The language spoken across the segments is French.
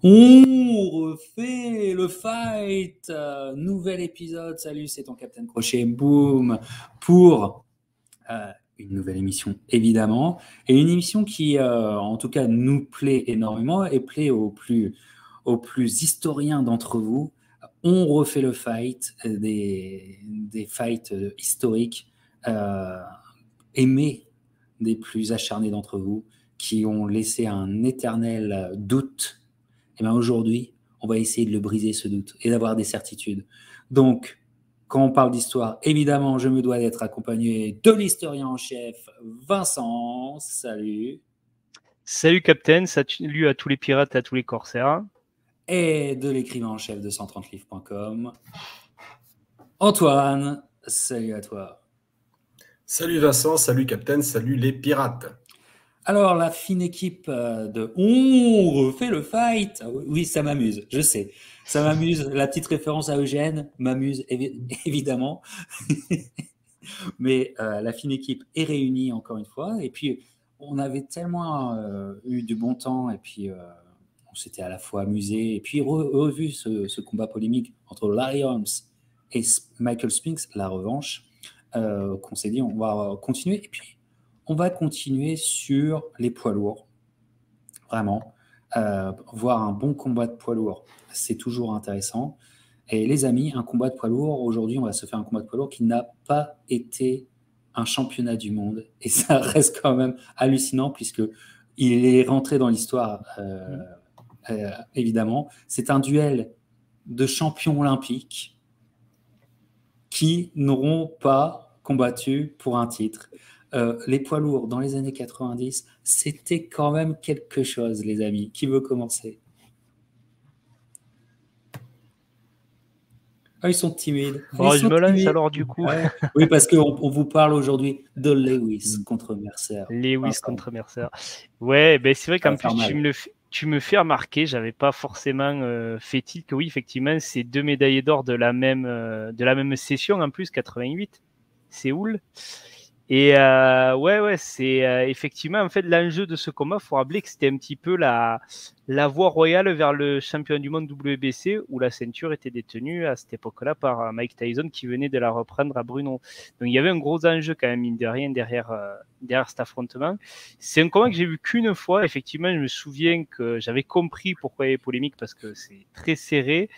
On refait le fight. Nouvel épisode. Salut, c'est ton Captain Crochet. Boom. Pour une nouvelle émission, évidemment. Et une émission qui, en tout cas, nous plaît énormément et plaît aux plus historiens d'entre vous. On refait le fight, des fights historiques aimés des plus acharnés d'entre vous, qui ont laissé un éternel doute. Et bien aujourd'hui, on va essayer de le briser, ce doute, et d'avoir des certitudes. Donc, quand on parle d'histoire, évidemment, je me dois d'être accompagné de l'historien en chef, Vincent. Salut. Salut Captain, salut à tous les pirates et à tous les corsaires. Et de l'écrivain en chef de 130livres.com, Antoine. Salut à toi. Salut Vincent, salut Captain, salut les pirates. Alors, la fine équipe de On refait le fight. Oui, ça m'amuse, je sais. Ça m'amuse. La petite référence à Eugène m'amuse, évidemment. Mais la fine équipe est réunie encore une fois. Et puis, on avait tellement eu du bon temps. Et puis, on s'était à la fois amusé. Et puis, revu ce combat polémique entre Larry Holmes et Michael Spinks, la revanche, qu'on s'est dit, on va continuer. Et puis, on va continuer sur les poids lourds. Vraiment. Voir un bon combat de poids lourds, c'est toujours intéressant. Et les amis, un combat de poids lourd, aujourd'hui, on va se faire un combat de poids lourd qui n'a pas été un championnat du monde. Et ça reste quand même hallucinant, puisqu'il est rentré dans l'histoire, évidemment. C'est un duel de champions olympiques qui n'auront pas combattu pour un titre. Les poids lourds dans les années 90, c'était quand même quelque chose, les amis. Qui veut commencer? Ils sont timides. Je me lance alors du coup. Ouais. Oui, parce qu'on vous parle aujourd'hui de Lewis contre Mercer. Lewis contre Mercer. Ouais, ben c'est vrai qu'en plus tu me fais remarquer, j'avais pas forcément fait tilt que oui, effectivement, c'est 2 médaillés d'or de la même session en plus, 88, Séoul. Et ouais, c'est effectivement, en fait, l'enjeu de ce combat, il faut rappeler que c'était un petit peu la voie royale vers le champion du monde WBC, où la ceinture était détenue à cette époque-là par Mike Tyson, qui venait de la reprendre à Bruno. Donc il y avait un gros enjeu quand même, mine de rien, derrière cet affrontement. C'est un combat que j'ai vu qu'une fois. Effectivement, je me souviens que j'avais compris pourquoi il y avait polémique, parce que c'est très serré.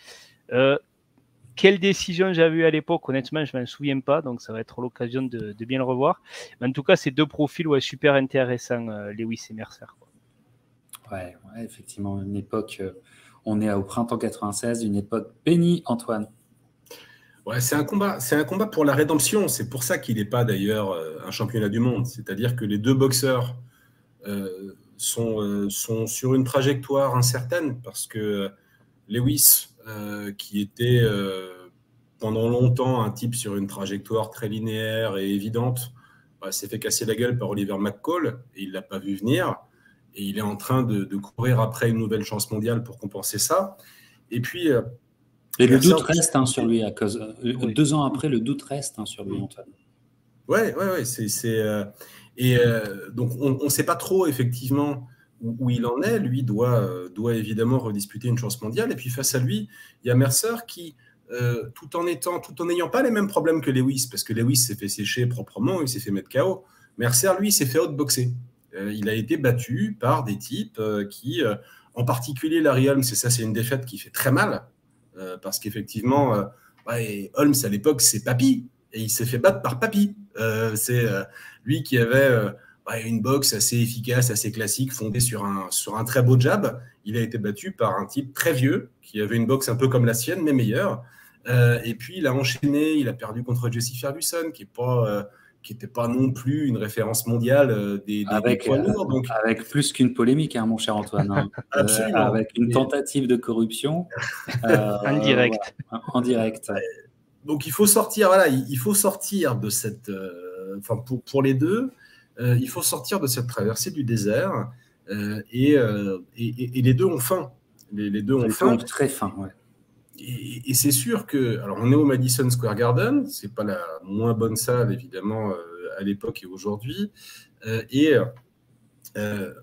Quelle décision j'avais eu à l'époque, honnêtement, je ne m'en souviens pas, donc ça va être l'occasion de bien le revoir. Mais en tout cas, c'est deux profils super intéressants, Lewis et Mercer. Ouais, effectivement, une époque, on est au printemps 96, une époque bénie, Antoine. Ouais, c'est un combat pour la rédemption. C'est pour ça qu'il n'est pas d'ailleurs un championnat du monde. C'est-à-dire que les deux boxeurs sont sur une trajectoire incertaine, parce que Lewis, qui était pendant longtemps un type sur une trajectoire très linéaire et évidente, s'est fait casser la gueule par Oliver McCall et il ne l'a pas vu venir. Et il est en train de courir après une nouvelle chance mondiale pour compenser ça. Et puis... et le doute reste sur lui, à cause 2 ans après, le doute reste sur lui, Antoine. Ouais, donc on ne sait pas trop effectivement où il en est. Lui doit évidemment redisputer une chance mondiale. Et puis face à lui, il y a Mercer qui, tout en n'ayant pas les mêmes problèmes que Lewis, parce que Lewis s'est fait sécher proprement, il s'est fait mettre KO. Mercer, lui, s'est fait outboxer. Il a été battu par des types qui, en particulier Larry Holmes, et ça c'est une défaite qui fait très mal, parce qu'effectivement, Holmes à l'époque c'est Papy, et il s'est fait battre par Papy. C'est lui qui avait une boxe assez efficace, assez classique, fondée sur un très beau jab. Il a été battu par un type très vieux, qui avait une boxe un peu comme la sienne, mais meilleure. Et puis il a enchaîné, il a perdu contre Jesse Ferguson, qui n'était pas non plus une référence mondiale des poids lourds. Donc... Avec plus qu'une polémique, mon cher Antoine. Absolument. Avec une tentative de corruption. En direct. Voilà, en direct. Donc il faut sortir, de cette... pour les deux, il faut sortir de cette traversée du désert. Et les deux ont faim. Les deux ont faim. Très faim, ouais. Et c'est sûr que, alors on est au Madison Square Garden, c'est pas la moins bonne salle évidemment à l'époque et aujourd'hui.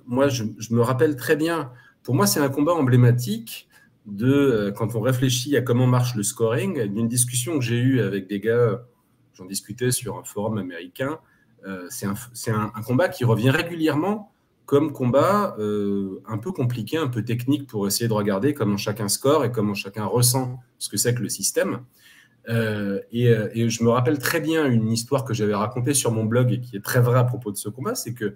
Moi, je me rappelle très bien pour moi, c'est un combat emblématique quand on réfléchit à comment marche le scoring, d'une discussion que j'ai eue avec des gars, j'en discutais sur un forum américain. C'est un combat qui revient régulièrement comme combat un peu compliqué, un peu technique pour essayer de regarder comment chacun score et comment chacun ressent ce que c'est que le système. Et je me rappelle très bien une histoire que j'avais racontée sur mon blog et qui est très vraie à propos de ce combat, c'est que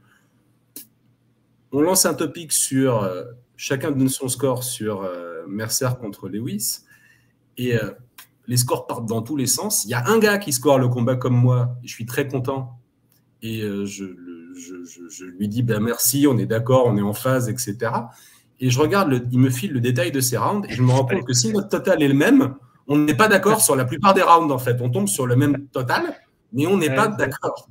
on lance un topic sur chacun donne son score sur Mercer contre Lewis et les scores partent dans tous les sens. Il y a un gars qui score le combat comme moi, et je suis très content et je lui dis ben merci, on est d'accord, on est en phase, etc. Et je regarde, il me file le détail de ces rounds et je me rends compte que si notre total est le même, on n'est pas d'accord sur la plupart des rounds en fait. On tombe sur le même total, mais on n'est pas d'accord.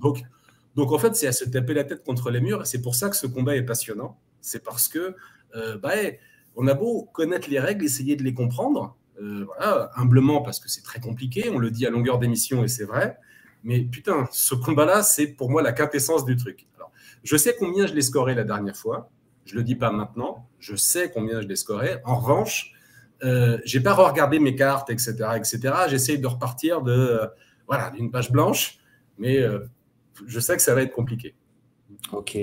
Donc en fait, c'est à se taper la tête contre les murs et c'est pour ça que ce combat est passionnant. C'est parce que on a beau connaître les règles, essayer de les comprendre, voilà, humblement parce que c'est très compliqué, on le dit à longueur d'émission et c'est vrai. Mais putain, ce combat-là, c'est pour moi la quintessence du truc. Alors, je sais combien je l'ai scoré la dernière fois. Je ne le dis pas maintenant. Je sais combien je l'ai scoré. En revanche, je n'ai pas regardé mes cartes, etc. J'essaye de repartir d'une page blanche. Mais je sais que ça va être compliqué. Ok.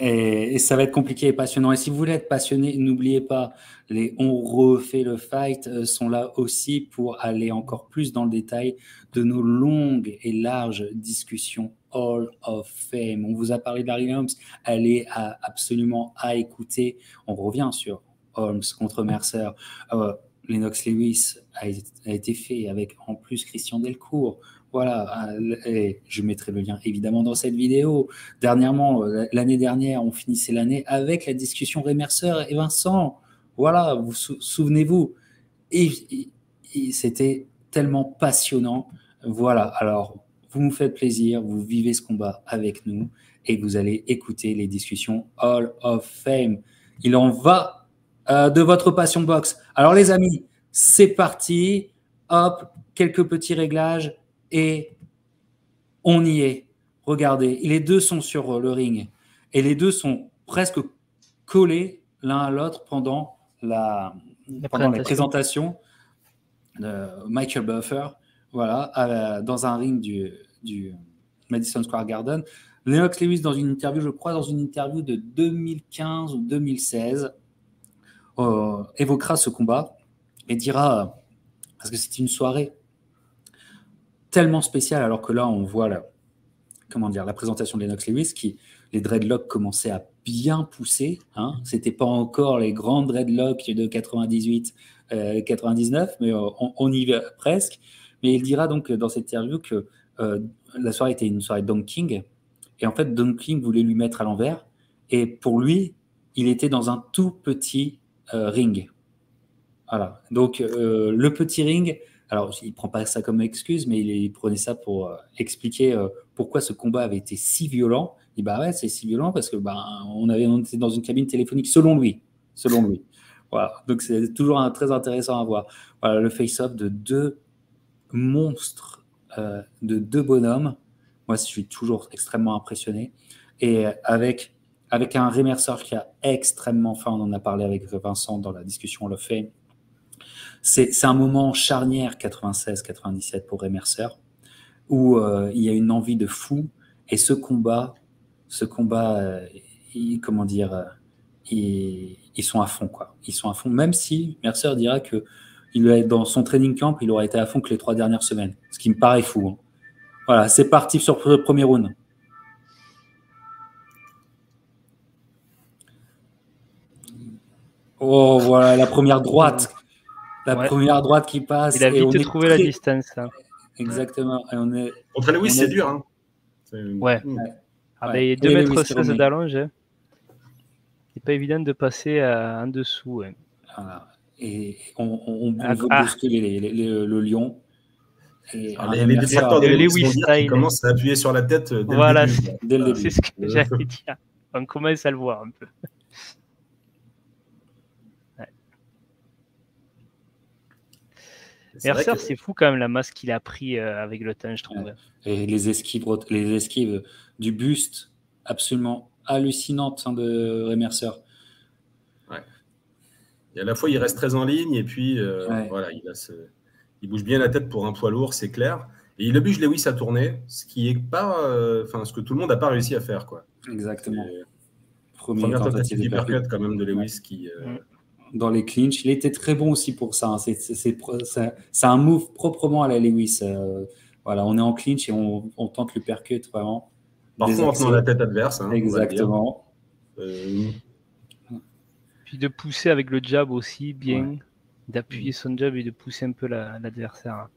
Et ça va être compliqué et passionnant. Et si vous voulez être passionné, n'oubliez pas, les On refait le fight sont là aussi pour aller encore plus dans le détail de nos longues et larges discussions Hall of Fame. On vous a parlé de Larry Holmes, elle est absolument à écouter. On revient sur Holmes contre Mercer. Lennox Lewis a été fait avec en plus Christian Delcourt. Voilà, et je mettrai le lien évidemment dans cette vidéo. Dernièrement, l'année dernière, on finissait l'année avec la discussion Ray Mercer et Vincent. Voilà, vous souvenez-vous. Et c'était tellement passionnant. Voilà, alors vous nous faites plaisir, vous vivez ce combat avec nous et vous allez écouter les discussions Hall of Fame. Il en va de votre passion box. Alors les amis, c'est parti. Hop, quelques petits réglages. Et on y est. Regardez, les deux sont sur le ring. Et les deux sont presque collés l'un à l'autre pendant les présentations de Michael Buffer. Voilà, dans un ring du Madison Square Garden. Lennox Lewis, dans une interview, je crois, dans une interview de 2015 ou 2016, évoquera ce combat et dira, parce que c'est une soirée tellement spécial, alors que là, on voit la présentation de Lennox Lewis, les dreadlocks commençaient à bien pousser. Hein. Ce n'était pas encore les grands dreadlocks de 98, 99, mais on y va presque. Mais il dira donc dans cette interview que la soirée était une soirée Don King. Et en fait, Don King voulait lui mettre à l'envers. Et pour lui, il était dans un tout petit ring. Voilà. Donc, le petit ring... Alors, il ne prend pas ça comme excuse, mais il prenait ça pour expliquer pourquoi ce combat avait été si violent. Il dit, bah ouais, c'est si violent parce que on était dans une cabine téléphonique, selon lui. Voilà. Donc, c'est toujours très intéressant à voir. Voilà, le face-off de deux monstres, de deux bonhommes. Moi, je suis toujours extrêmement impressionné. Et avec un Ray Mercer qui a extrêmement faim, on en a parlé avec Vincent dans la discussion, on le fait. C'est un moment charnière 96-97 pour Ray Mercer où il y a une envie de fou et ce combat, ils sont à fond quoi. Ils sont à fond, même si Mercer dira que dans son training camp, il aurait été à fond que les 3 dernières semaines, ce qui me paraît fou. Hein. Voilà, c'est parti sur le premier round. Oh voilà la première droite. Première droite qui passe. Il a vite trouvé la distance. Hein. Exactement. Et contre Lewis, c'est dur. Hein. Ouais. Ben, 2,16 m d'allonge. Hein. C'est pas évident de passer en dessous. Hein. Voilà. Et on veut bousculer le lion. Et les détracteurs de Lewis style commencent à appuyer sur la tête dès le début. Dès le début. C'est ce que j'allais dire. On commence à le voir un peu. Mercer, c'est fou quand même la masse qu'il a pris avec le temps, je trouve. Et les esquives du buste, absolument hallucinantes de Ray Mercer. Ouais. Et à la fois, il reste très en ligne, et puis voilà, il bouge bien la tête pour un poids lourd, c'est clair. Et il oblige Lewis à tourner, ce qui est pas, ce que tout le monde n'a pas réussi à faire, quoi. Exactement. Première tentative d'hypercut quand même de Lewis qui. Dans les clinches, il était très bon aussi pour ça. C'est un move proprement à la Lewis. Voilà, on est en clinch et on tente l'uppercut vraiment. Parfois en tenant la tête adverse. Hein, exactement. Puis de pousser avec le jab aussi, bien. D'appuyer son jab et de pousser un peu l'adversaire.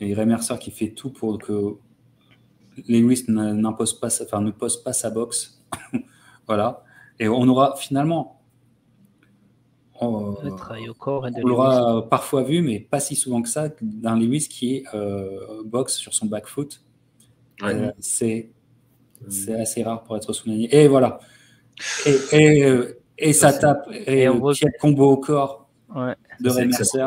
Et Ray Mercer qui fait tout pour que Lewis ne pose pas sa boxe. Voilà. Et on aura finalement. On l'aura parfois vu, mais pas si souvent que ça, d'un Lewis qui boxe sur son back foot. C'est assez rare pour être souligné. Et voilà. Et ça tape. Et quel combo au corps de Ray Mercer.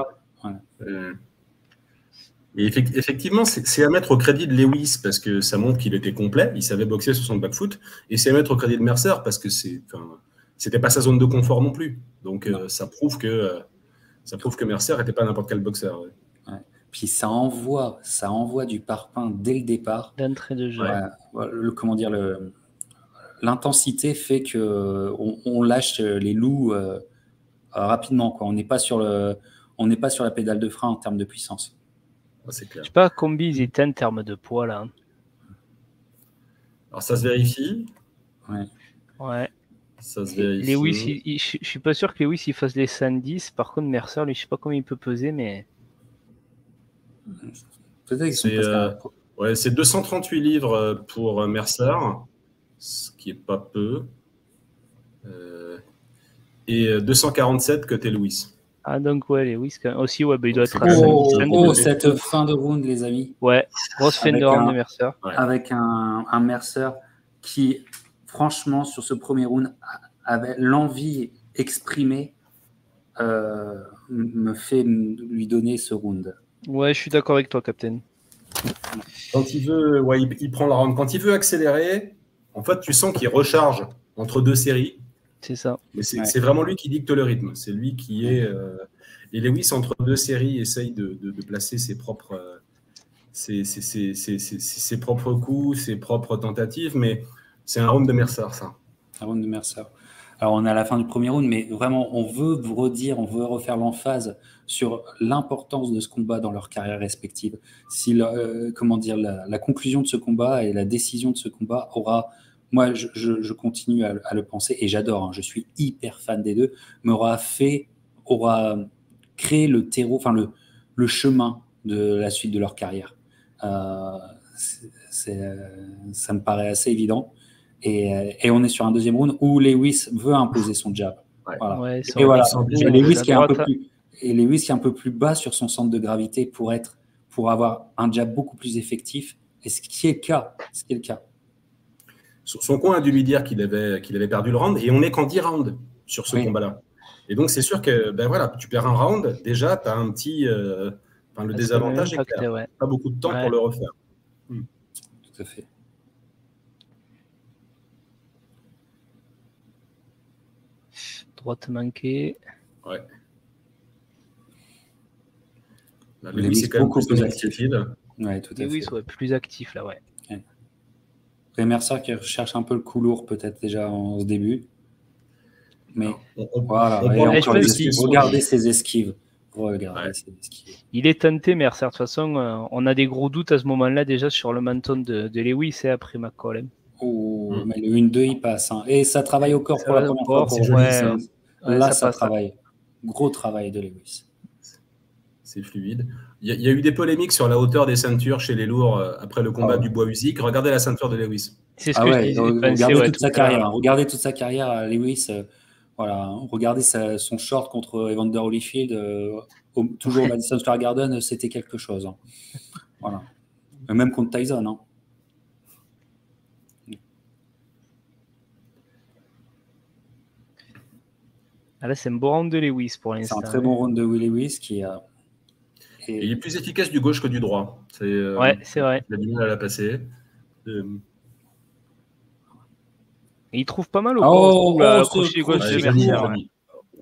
Et effectivement, c'est à mettre au crédit de Lewis parce que ça montre qu'il était complet, il savait boxer sur son back foot, et c'est à mettre au crédit de Mercer parce que c'était pas sa zone de confort non plus. Donc ça prouve que Mercer n'était pas n'importe quel boxeur. Ouais. Puis ça envoie du parpaing dès le départ. D'entrée de jeu. L'intensité fait que on lâche les loups rapidement, quoi. On n'est pas sur la pédale de frein en termes de puissance. C'est clair. Je sais pas combien ils étaient en termes de poids là. Alors ça se vérifie. Ouais. Ça se vérifie. Lewis, je suis pas sûr que Lewis il fasse les 110. Par contre, Mercer, lui, je sais pas combien il peut peser, mais. Peut-être c'est 238 livres pour Mercer, ce qui est pas peu. Et 247 côté Lewis. Ah, donc Lewis aussi, il doit être à cette fin de round, les amis. Ouais, grosse fin de round de Mercer. Avec un Mercer qui, franchement, sur ce premier round, avait l'envie exprimée, me fait lui donner ce round. Ouais, je suis d'accord avec toi, Captain. Quand il veut, il prend le round. Quand il veut accélérer, en fait, tu sens qu'il recharge entre deux séries. C'est ça. Mais c'est vraiment lui qui dicte le rythme. C'est lui qui est. Et Lewis, entre deux séries, essaye de placer ses propres coups, ses propres tentatives. Mais c'est un round de Mercer, ça. Un round de Mercer. Alors, on est à la fin du premier round, mais vraiment, on veut vous redire, on veut refaire l'emphase sur l'importance de ce combat dans leur carrière respective. Si la conclusion de ce combat et la décision de ce combat aura. Moi, je continue à le penser et j'adore, hein, je suis hyper fan des deux, mais aura créé le terreau, le chemin de la suite de leur carrière. Ça me paraît assez évident. Et on est sur un deuxième round où Lewis veut imposer son jab. Voilà. Et voilà. Lewis qui est un peu plus bas sur son centre de gravité pour avoir un jab beaucoup plus effectif. Et ce qui est le cas. Son coin a dû lui dire qu'il avait perdu le round, et on n'est qu'en 10 rounds sur ce combat-là. Et donc, c'est sûr que tu perds un round, déjà, tu as un petit. Le désavantage est clair. Pas beaucoup de temps pour le refaire. Tout à fait. Droite manquée. Ouais. Lewis est quand même beaucoup plus actif. Ouais, tout à fait. Lewis, plus actif là, ouais. Ray Mercer qui recherche un peu le coup lourd peut-être déjà en ce début. Mais regardez ses esquives. Il est tenté, Mercer. De toute façon, on a des gros doutes à ce moment-là déjà sur le menton de Lewis et après McCollum. Mais le 1-2 il passe. Hein. Et ça travaille au corps pour la première fois. C'est joli, ça. Là, ça travaille. Gros travail de Lewis. C'est fluide. Il y a eu des polémiques sur la hauteur des ceintures chez les lourds après le combat du Bois-Usyk. Regardez la ceinture de Lewis. C'est ce que je disais. Regardez toute sa carrière. Lewis, regardez son short contre Evander Holyfield, toujours au Madison Square Garden, c'était quelque chose. Hein. Voilà. Même contre Tyson. Hein. Là, c'est un bon round de Lewis pour l'instant. C'est un très bon round de Lewis qui a. Il est plus efficace du gauche que du droit. C'est vrai. Il a du mal à la passer. Et il trouve pas mal au crochet gauche de Mercer.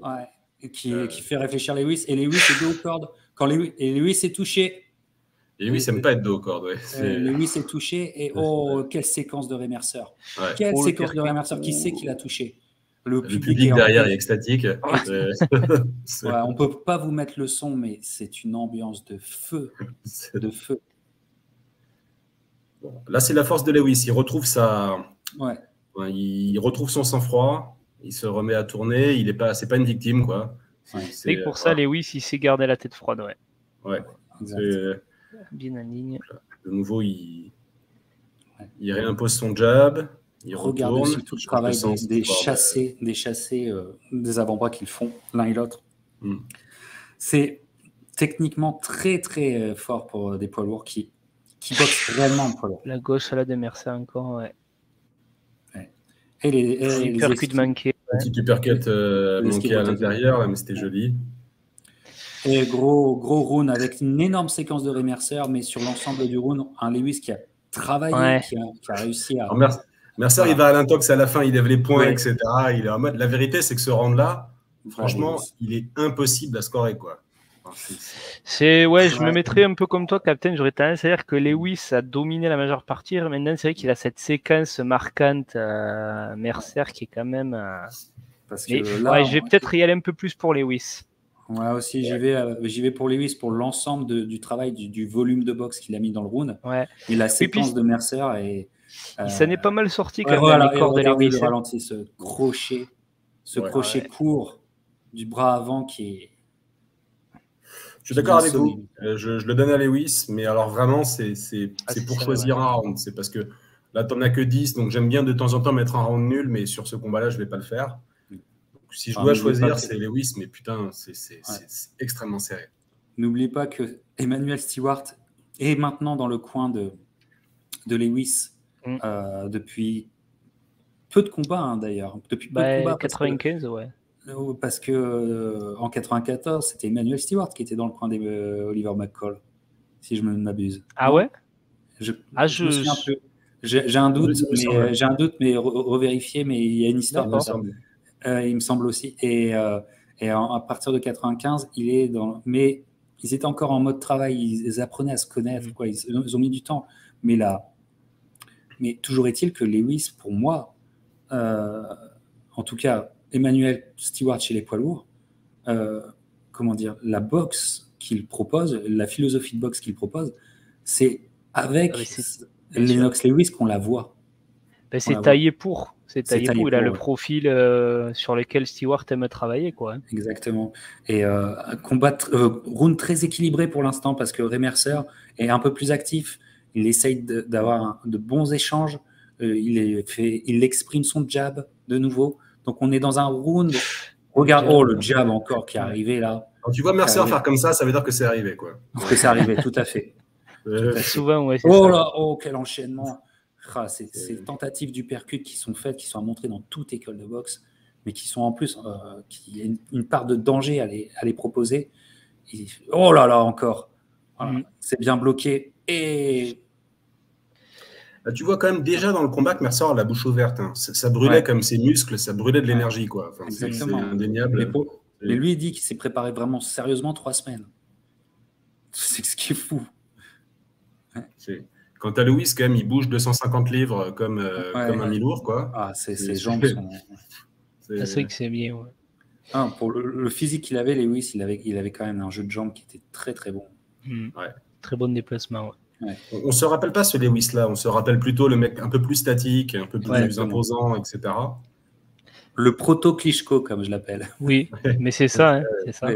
Ouais. Qui fait réfléchir Lewis. Et Lewis est dos aux cordes. Et Lewis est touché. Et Lewis n'aime pas être dos aux cordes. Ouais. Lewis est touché. Et quelle séquence de Ray Mercer. Ouais. Quelle séquence de Ray Mercer. Qui sait qui l'a touché? Le public derrière est extatique. Ouais, on ne peut pas vous mettre le son, mais c'est une ambiance de feu. De feu. Bon, là, c'est la force de Lewis. Il retrouve Ouais. Il retrouve son sang-froid. Il se remet à tourner. C'est pas une victime, quoi. C'est pour ça, Lewis, il sait garder la tête froide, ouais. Ouais. Bien en ligne. De nouveau, il réimpose son jab. Il regarde retourne. aussi tout le travail des chassés, des avant-bras qu'ils font l'un et l'autre. C'est techniquement très très fort pour des poids lourds qui boxent réellement poids lourds. La gauche à la de Mercer encore, ouais. Et les uppercuts manqués. Petit uppercut manqué à l'intérieur, mais c'était joli. Et gros round avec une énorme séquence de Ray Mercer, mais sur l'ensemble du round, un Lewis qui a travaillé, qui a réussi à... Mercer, il va à l'intox à la fin, il lève les poings, etc. Il est en mode... La vérité, c'est que ce round-là, franchement, il est impossible à scorer, quoi. Je me mettrais un peu comme toi, Captain. J'aurais tendance à dire que Lewis a dominé la majeure partie. Maintenant, c'est vrai qu'il a cette séquence marquante Mercer qui est quand même... Parce que là, je vais peut-être y aller un peu plus pour Lewis. Ouais, aussi, j'y vais pour Lewis pour l'ensemble du travail, du volume de boxe qu'il a mis dans le round. Ouais. Et la séquence de Mercer et... il s'en est pas mal sorti quand même dans les corps de Lewis. Le ralenti, ce crochet court du bras avant qui est... Je suis d'accord avec vous. Je le donne à Lewis, mais alors vraiment, c'est pour choisir un round. C'est parce que là, tu n'en as que 10, donc j'aime bien de temps en temps mettre un round nul, mais sur ce combat-là, je ne vais pas le faire. Donc, si je dois choisir, c'est Lewis, mais putain, c'est extrêmement serré. N'oublie pas que Emmanuel Stewart est maintenant dans le coin de Lewis depuis peu de combats, d'ailleurs. Depuis peu de combats. 95, ouais. Parce que en 94, c'était Emmanuel Stewart qui était dans le coin d'Oliver McCall, si je ne m'abuse. Ah ouais? Je me souviens un peu. J'ai un doute, mais revérifier, mais il y a une histoire de ça. Il me semble aussi. Et à partir de 95, il est dans. Mais ils étaient encore en mode travail, ils apprenaient à se connaître, quoi. Ils ont mis du temps. Mais là, toujours est-il que Lewis, pour moi, en tout cas, Emmanuel Stewart chez les poids lourds, la boxe qu'il propose, la philosophie de boxe qu'il propose, c'est avec Lennox Lewis qu'on la voit. C'est taillé pour. C'est taillé pour. Il a le profil sur lequel Stewart aime travailler, quoi. Exactement. Et round très équilibré pour l'instant parce que Ray Mercer est un peu plus actif. Il essaye d'avoir de bons échanges. Il exprime son jab de nouveau. Donc, on est dans un round. Regarde, le jab encore qui est arrivé là. Quand tu vois Mercer faire comme ça, ça veut dire que c'est arrivé, quoi. Que c'est arrivé, tout à fait. Souvent, ouais. Quel enchaînement. Ces tentatives d'uppercut qui sont faites, qui sont à montrer dans toute école de boxe, mais qui sont en plus, qui a une part de danger à les proposer. Et, encore. Voilà, c'est bien bloqué. Et... Là, tu vois quand même déjà dans le combat que Mercer a la bouche ouverte. Hein. Ça brûlait comme ses muscles, ça brûlait de l'énergie, quoi. Enfin, exactement. C'est indéniable. Mais lui, il dit qu'il s'est préparé vraiment sérieusement 3 semaines. C'est ce qui est fou. Quant à Lewis, quand même, il bouge 250 livres comme un mi-lourd, quoi. Ses jambes sont... C'est vrai que c'est bien, ouais. Pour le physique qu'il avait, Lewis, il avait quand même un jeu de jambes qui était très, très bon. Très bon déplacement, ouais. On ne se rappelle pas ce Lewis-là, on se rappelle plutôt le mec un peu plus statique, un peu plus imposant, etc. Le proto-Klitschko, comme je l'appelle. Oui, mais c'est ça. C'est ça.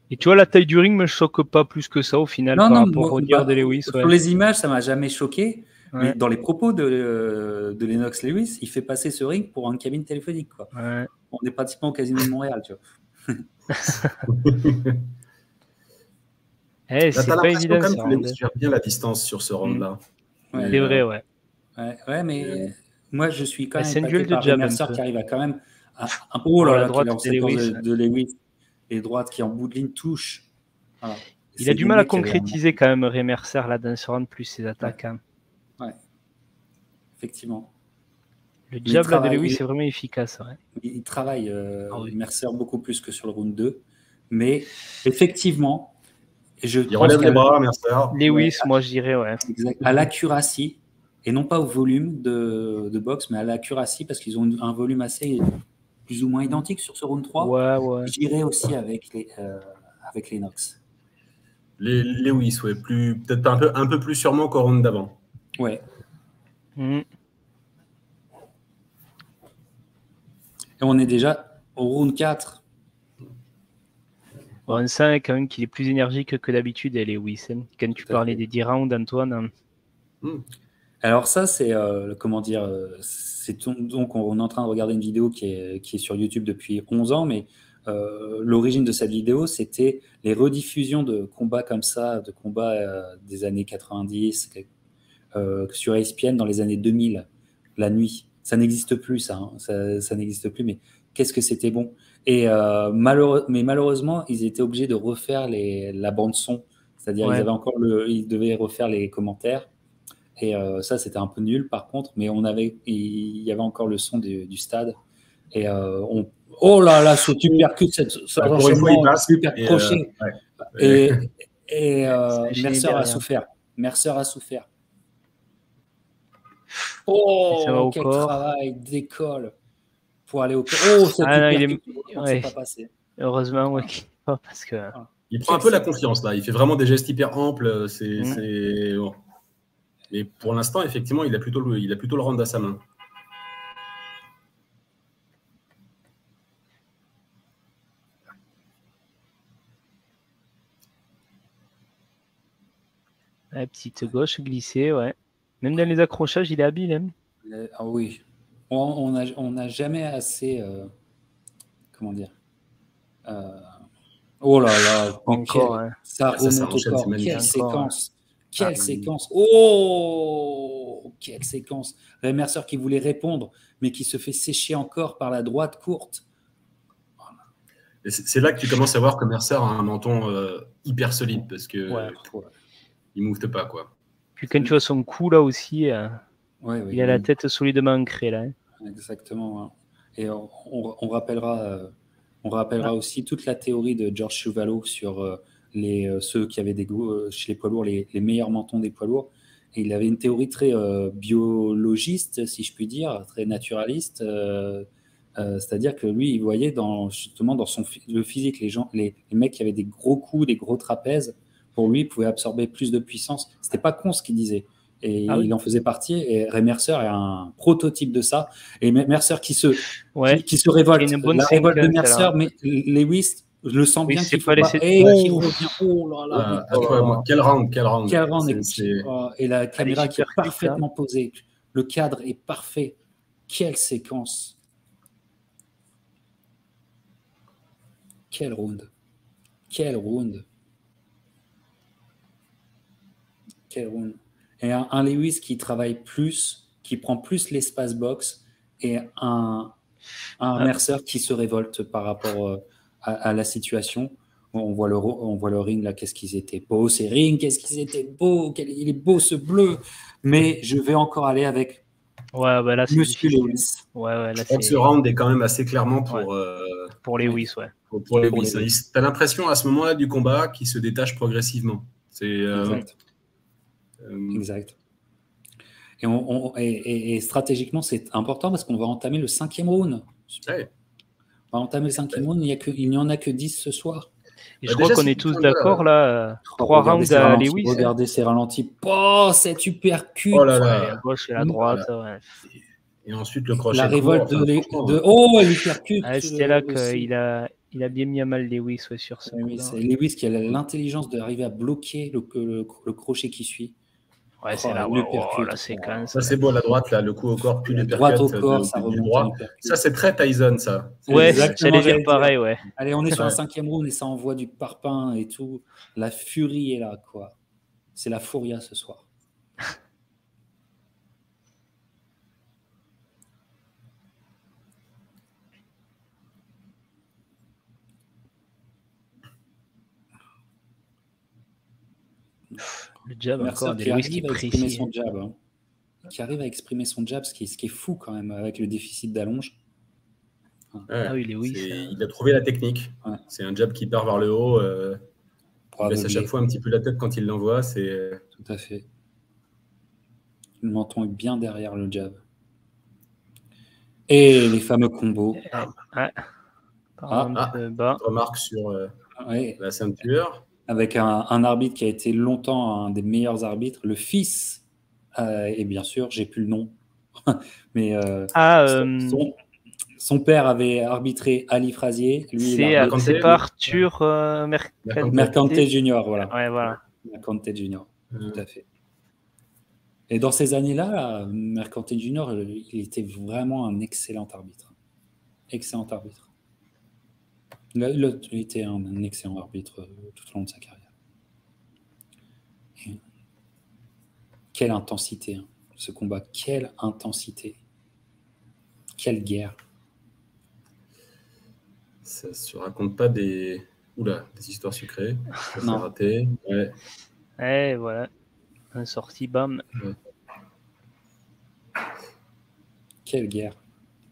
Et tu vois, la taille du ring ne me choque pas plus que ça au final par rapport au regard de Lewis. Sur les images, ça ne m'a jamais choqué. Mais dans les propos de Lennox Lewis, il fait passer ce ring pour une cabine téléphonique, quoi. Ouais. On est pratiquement au Casino de Montréal, tu vois. C'est pas évident. Quand même que Lewis gère bien la distance sur ce round-là. C'est vrai, ouais. Ouais, mais moi, je suis quand même c'est un duel de jab Mercer qui arrive à quand même un peu la droite de Lewis. Les droites qui en bout de ligne touchent. Voilà. Il a du mal à concrétiser quand même Ray Mercer là dans ce round plus ses attaques. Ouais. Effectivement. Le jab là, de Lewis est vraiment efficace. Ouais. Il travaille Mercer beaucoup plus que sur le round 2. Mais effectivement, il relève les bras, Mercer. Lewis, moi je dirais, ouais. Exact. À l'accuracy, et non pas au volume de boxe, mais à l'accuracy, parce qu'ils ont un volume assez plus ou moins identique sur ce round 3. Ouais. J'irais aussi avec Lennox. Les Lewis, ouais, peut-être un peu plus sûrement qu'au round d'avant. Ouais. Et on est déjà au round 4. On sent quand même qu'il est plus énergique que d'habitude, Lewis. Quand tu parlais des 10 rounds, Antoine. Alors ça, c'est comment dire, donc on est en train de regarder une vidéo qui est sur YouTube depuis 11 ans, mais l'origine de cette vidéo, c'était les rediffusions de combats comme ça, de combats des années 90 sur ESPN dans les années 2000, la nuit. Ça n'existe plus, ça n'existe plus, mais qu'est-ce que c'était bon. Et mais malheureusement, ils étaient obligés de refaire la bande son, c'est-à-dire ils devaient refaire les commentaires. Et ça, c'était un peu nul par contre, mais il y avait encore le son du stade. Et oh là là, ce uppercut, ça enchaînement super crochet. Et Mercer a souffert. Mercer a souffert. Oh, quel travail, décolle pour aller au corps. Oh, cet uppercut, c'est pas passé. Heureusement, parce que... Il prend un peu la confiance là. Il fait vraiment des gestes hyper amples. Bon. Mais pour l'instant, effectivement, il a plutôt le round à sa main. La petite gauche glissée, ouais. Même dans les accrochages, il est habile. Hein. Ah oui. On n'a jamais assez... comment dire oh là là, encore, ça remonte au corps. Quelle séquence! Quelle séquence! Oh, quelle séquence! Ray Mercer qui voulait répondre, mais qui se fait sécher encore par la droite courte. C'est là que tu commences à voir que Mercer a un menton hyper solide parce que il ne move pas, quoi. Puis quand tu vois son cou là aussi, il a la tête solidement ancrée là. Exactement. Hein. Et on rappellera aussi toute la théorie de George Chuvalo sur ceux qui avaient chez les poids lourds les meilleurs mentons des poids lourds. Et il avait une théorie très biologiste, si je puis dire, très naturaliste. C'est-à-dire que lui, il voyait justement dans le physique, les mecs qui avaient des gros coups, des gros trapèzes, pour lui, pouvaient absorber plus de puissance. C'était pas con ce qu'il disait. Et il en faisait partie. Et Ray Mercer est un prototype de ça. Et Mercer qui se révolte. La révolte de Mercer, mais Lewis, je le sens bien qu'il faut pas. Et qui revient. Oh là là. Quel round. Et la caméra qui est parfaitement posée. Le cadre est parfait. Quelle séquence. Quel round. Et un Lewis qui travaille plus, qui prend plus l'espace box, et un Mercer qui se révolte par rapport à la situation. On voit le ring là, qu'est-ce qu'ils étaient beaux ces rings, qu'est-ce qu'ils étaient beaux, il est beau ce bleu. Mais je vais encore aller avec là, Monsieur Lewis. Là, je crois que ce round est quand même assez clairement pour Lewis, Pour Lewis. T'as l'impression à ce moment-là du combat qu'il se détache progressivement. Exact. Et stratégiquement, c'est important parce qu'on va entamer le 5e round. Ouais. On va entamer le 5e round, il n'y en a que 10 ce soir. Et je crois qu'on est tous d'accord là. 3 rounds à Lewis. Regardez ces ralentis. Oh, cet uppercut. Oh là là. La gauche et la droite. Et ensuite le crochet. La révolte oh, l'uppercut. C'était là qu'il a bien mis à mal Lewis sur ce coup. C'est Lewis qui a l'intelligence d'arriver à bloquer le crochet qui suit. Ouais, c'est la séquence. Ça, c'est beau, la droite, là, le coup au corps, puis l'uppercut. Droite au corps, ça remonte droit. Ça, c'est très Tyson, ça. Ouais, j'allais dire pareil, ouais. Allez, on est sur un 5e round et ça envoie du parpaing et tout. La furie est là, quoi. C'est la furia ce soir. Le jab encore, qui arrive à exprimer son jab. Hein. qui arrive à exprimer son jab, ce qui est fou quand même, avec le déficit d'allonge. Ouais, oui, Lewis. Il a trouvé la technique. Ouais. C'est un jab qui part vers le haut. Il baisse à chaque aveugler. fois un petit peu la tête quand il l'envoie. Tout à fait. Le menton est bien derrière le jab. Et les fameux combos. Remarque sur la ceinture. Avec un arbitre qui a été longtemps un des meilleurs arbitres, le fils, et bien sûr, j'ai plus le nom, mais son père avait arbitré Ali Frazier. C'est pas Arthur Mercante Junior, voilà. Ouais, voilà. Mercante Junior, tout à fait. Et dans ces années-là, Mercante Junior, il était vraiment un excellent arbitre. Excellent arbitre. Il a été un excellent arbitre tout au long de sa carrière. Et quelle intensité, hein, ce combat. Quelle intensité. Quelle guerre. Ça ne se raconte pas des histoires sucrées. Ça s'est raté. Ouais, voilà. Un sorti, bam. Ouais. Quelle guerre.